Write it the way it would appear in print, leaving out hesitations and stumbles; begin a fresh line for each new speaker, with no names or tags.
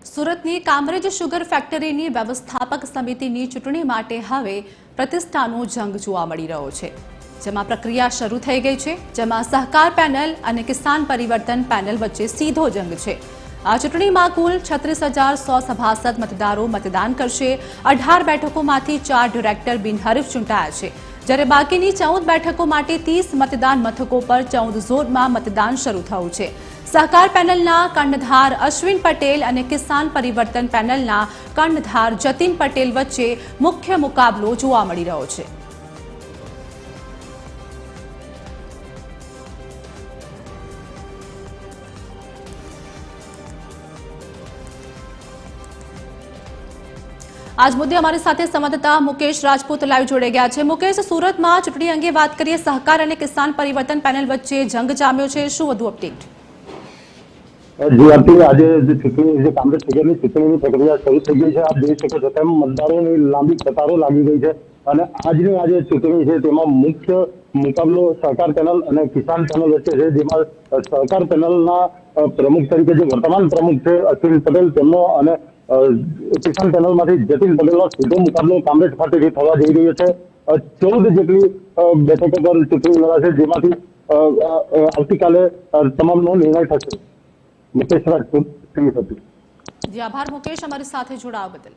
સુરતની કામરેજ શુગર ફેક્ટરીની વ્યવસ્થાપક સમિતિની ચૂંટણી માટે હવે પ્રતિષ્ઠાનો જંગ જોવા મળી રહ્યો છે, જેમાં પ્રક્રિયા શરૂ થઈ ગઈ છે, જેમાં સહકાર પેનલ અને કિસાન પરિવર્તન પેનલ વચ્ચે સીધો જંગ છે। આ ચૂંટણીમાં કુલ 36,100 સભાસદ મતદારો મતદાન કરશે। 18 બેઠકોમાંથી 4 ડિરેક્ટર બિનહરીફ ચૂંટાયા છે, જ્યારે બાકીની 14 બેઠકો માટે 30 મતદાન મથકો પર 14 ઝોનમાં મતદાન શરૂ થયું છે। સહકાર પેનલના કર્ણધાર અશ્વિન પટેલ અને કિસાન પરિવર્તન પેનલના કર્ણધાર જતીન પટેલ વચ્ચે મુખ્ય મુકાબલો જોવા મળી રહ્યો છે। आज मुद्दे हमारी साथ संवाददाता मुकेश राजपूत लाइव जोड़े गया है। मुकेश, सूरत में चूंटणी अंगे बात करिए, सहकार और किसान परिवर्तन पैनल वच्चे जंग जाम्यो छे, शुं वधु अपडेट?
जी आरती, आज चूंटणी कांग्रेस शुगरनी चूंटणीनी प्रक्रिया शुरू थई गई है। आप જોઈ શકો છો તેમ મતદારોની લાંબી કતારો લાગી ગઈ છે અને આજની આજે ચૂંટણી છે તેમાં મુખ્ય મુકાબલો સહકાર પેનલ અને કિસાન પેનલ વચ્ચે છે, જેમાં સહકાર પેનલના પ્રમુખ તરીકે જે વર્તમાન પ્રમુખ છે અશ્વિન પટેલ તેમનો અને કિસાન પેનલમાંથી જતીન પટેલનો સીધો મુકાબલો કામરેજ ખાતેથી થવા જઈ રહ્યો છે। 14 જેટલી બેઠકો પર ચૂંટણી લડાશે, જેમાંથી આવતીકાલે તમામનો નિર્ણય થશે। मुकेश राजपूत।
जी आभार मुकेश, हमारे साथ जुड़ाव बदल।